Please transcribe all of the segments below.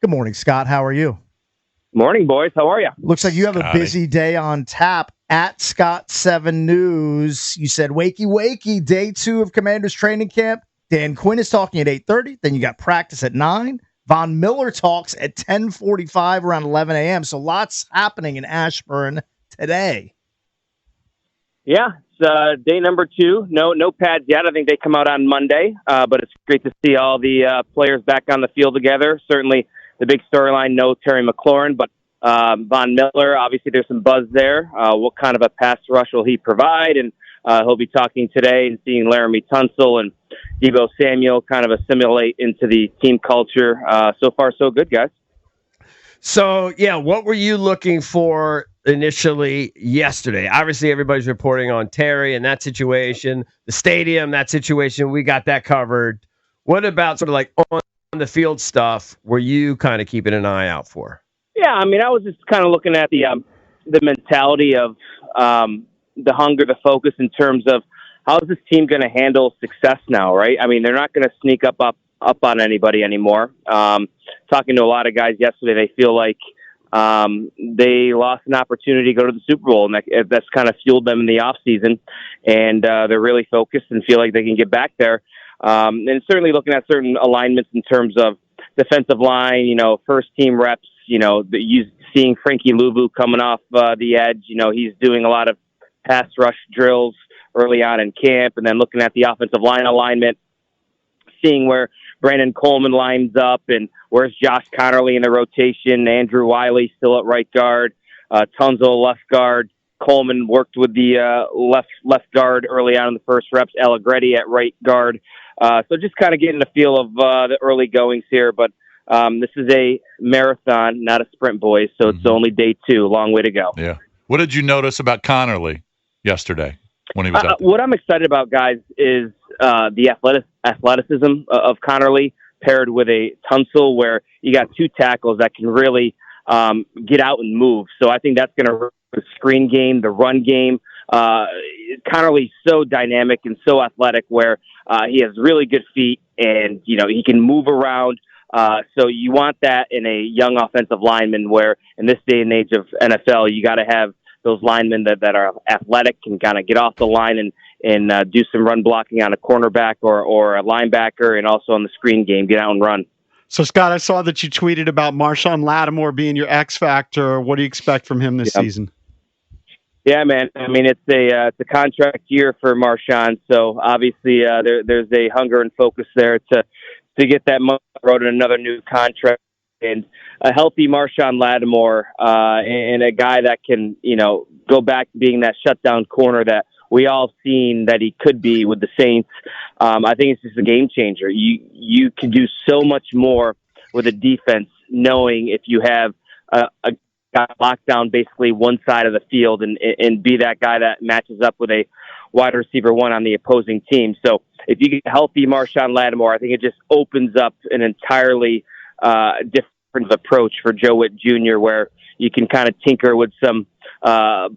Good morning, Scott. How are you? Morning, boys. How are you? Looks like you have a busy day on tap at Scott7 News. You said wakey wakey, day 2 of Commanders training camp. Dan Quinn is talking at 8:30. Then you got practice at 9. Von Miller talks at 10:45 around 11 a.m. So lots happening in Ashburn today. Yeah, it's day number 2. No pads yet. I think they come out on Monday, but it's great to see all the players back on the field together. Certainly the big storyline, no Terry McLaurin, but Von Miller, obviously there's some buzz there. What kind of a pass rush will he provide? And he'll be talking today and seeing Laramie Tunsil and Deebo Samuel kind of assimilate into the team culture. So far, so good, guys. So, yeah, what were you looking for initially yesterday? Obviously, everybody's reporting on Terry and that situation, the stadium, that situation. We got that covered. What about sort of like on the field stuff were you kind of keeping an eye out for? Yeah, I mean, I was just kind of looking at the mentality of the hunger, the focus in terms of how is this team going to handle success now, right? I mean, they're not going to sneak up on anybody anymore. Talking to a lot of guys yesterday, they feel like they lost an opportunity to go to the Super Bowl, and that's kind of fueled them in the off season, and they're really focused and feel like they can get back there. And certainly looking at certain alignments in terms of defensive line, first team reps, seeing Frankie Luvu coming off the edge, he's doing a lot of pass rush drills early on in camp, and then looking at the offensive line alignment, seeing where Brandon Coleman lines up and where's Josh Connerly in the rotation, Andrew Wiley still at right guard, Tunzel left guard, Coleman worked with the left guard early on in the first reps, Allegretti at right guard. So just kind of getting a feel of the early goings here, but this is a marathon, not a sprint, boys, so it's only day 2, long way to go. Yeah. What did you notice about Connerly yesterday when he was out there? What I'm excited about, guys, is the athleticism of Connerly paired with a Tunsil where you got 2 tackles that can really get out and move. So I think that's going to the screen game, the run game. Connerly's so dynamic and so athletic where he has really good feet and, he can move around. So you want that in a young offensive lineman where in this day and age of NFL, you got to have those linemen that are athletic, can kind of get off the line and do some run blocking on a cornerback or a linebacker, and also on the screen game, get out and run. So, Scott, I saw that you tweeted about Marshawn Latimore being your X factor. What do you expect from him this season? Yeah, man. I mean, it's a contract year for Marshawn, so obviously there's a hunger and focus there to get that money wrote in another new contract. And a healthy Marshawn Latimore and a guy that can, go back to being that shutdown corner that we all seen that he could be with the Saints. I think it's just a game changer. You can do so much more with a defense knowing if you have a guy locked down basically one side of the field and be that guy that matches up with a wide receiver 1 on the opposing team. So if you get healthy Marshawn Latimore, I think it just opens up an entirely different approach for Joe Witt Jr., where you can kind of tinker with some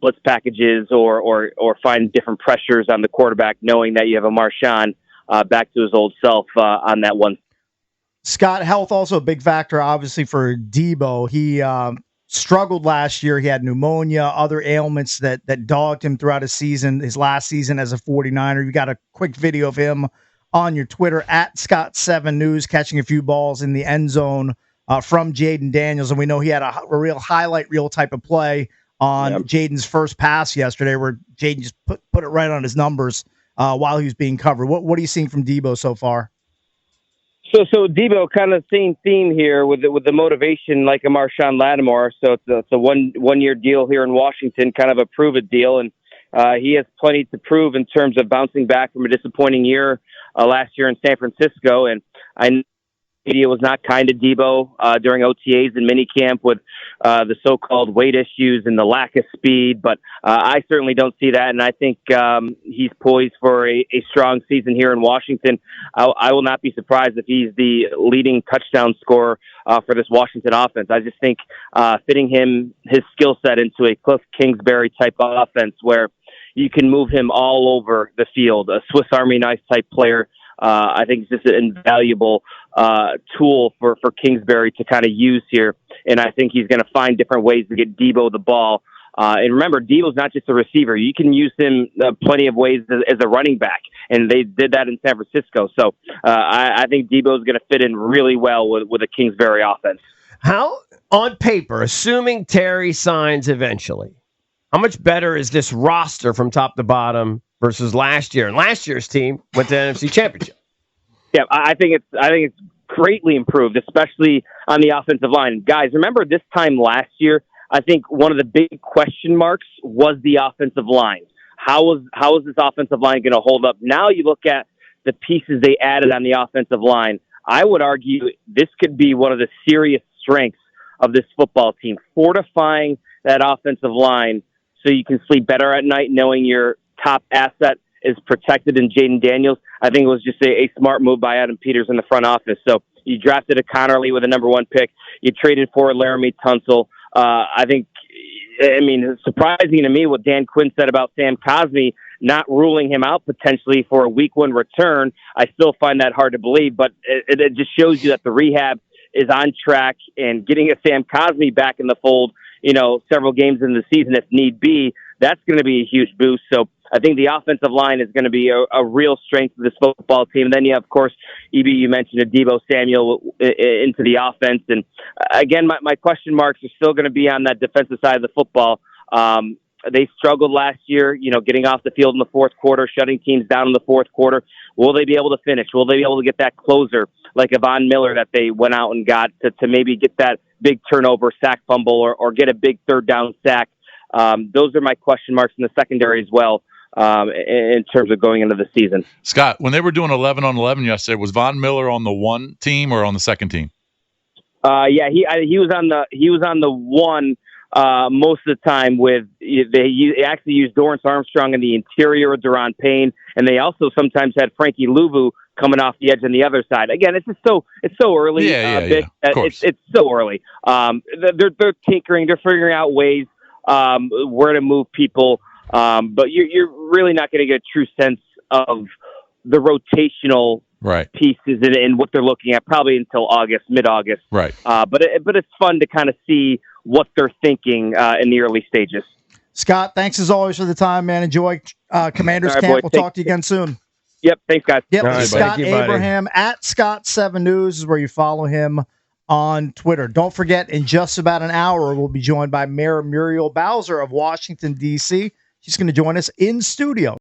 blitz packages or find different pressures on the quarterback, knowing that you have a Marshawn back to his old self on that one. Scott, health also a big factor, obviously, for Deebo. He struggled last year. He had pneumonia, other ailments that dogged him throughout his last season as a 49er. You got a quick video of him on your Twitter at Scott7 News catching a feut balls in the end zone from Jaden Daniels. And we know he had a real highlight reel type of play on Jaden's first pass yesterday where Jaden just put it right on his numbers while he was being covered. What are you seeing from Deebo so far? So Deebo, kind of same theme here with the motivation like a Marshawn Latimore. So it's a one year deal here in Washington, kind of a prove it deal, and he has plenty to prove in terms of bouncing back from a disappointing year last year in San Francisco. And I know media was not kind to Deebo during OTAs and minicamp with the so-called weight issues and the lack of speed, but I certainly don't see that, and I think he's poised for a strong season here in Washington. I will not be surprised if he's the leading touchdown scorer for this Washington offense. I just think fitting his skill set into a Cliff Kingsbury type of offense where you can move him all over the field, a Swiss Army knife type player, I think it's just an invaluable tool for Kingsbury to kind of use here. And I think he's going to find different ways to get Deebo the ball. And remember, Deebo's not just a receiver. You can use him plenty of ways as a running back, and they did that in San Francisco. So I think Deebo's going to fit in really well with a Kingsbury offense. How, on paper, assuming Terry signs eventually, how much better is this roster from top to bottom versus last year? And last year's team went to the NFC Championship. Yeah, I think it's greatly improved, especially on the offensive line. Guys, remember this time last year, I think one of the big question marks was the offensive line. How is this offensive line going to hold up? Now you look at the pieces they added on the offensive line. I would argue this could be one of the serious strengths of this football team, fortifying that offensive line so you can sleep better at night knowing your top asset is protected in Jaden Daniels. I think it was just a smart move by Adam Peters in the front office. So you drafted a Connerly with a number 1 pick. You traded for Laramie Tunsil. It's surprising to me what Dan Quinn said about Sam Cosmi not ruling him out potentially for a week 1 return. I still find that hard to believe, but it just shows you that the rehab is on track, and getting a Sam Cosmi back in the fold, several games in the season if need be, that's going to be a huge boost. So I think the offensive line is going to be a real strength of this football team. And then you have, of course, EB, you mentioned Deebo Samuel into the offense. And again, my question marks are still going to be on that defensive side of the football. They struggled last year, getting off the field in the fourth quarter, shutting teams down in the fourth quarter. Will they be able to finish? Will they be able to get that closer like Von Miller that they went out and got to maybe get that big turnover, sack fumble, or get a big third down sack? Those are my question marks in the secondary as well. In terms of going into the season. Scott, when they were doing 11 on 11 yesterday, was Von Miller on the 1 team or on the 2nd team? Yeah, he was on the 1 most of the time. They actually used Dorrance Armstrong in the interior with Deron Payne, and they also sometimes had Frankie Louvu coming off the edge on the other side. Again, it's so early. It's so early. They're tinkering. They're figuring out ways where to move people. But you're really not going to get a true sense of the rotational pieces and what they're looking at probably until mid-August. Right. But it's fun to kind of see what they're thinking in the early stages. Scott, thanks as always for the time, man. Enjoy Commanders Camp. Boys, we'll talk to you again soon. Yep. Thanks, guys. Yep. Right, Scott you, Abraham at Scott7 News is where you follow him on Twitter. Don't forget, in just about an hour, we'll be joined by Mayor Muriel Bowser of Washington, D.C. She's going to join us in studio.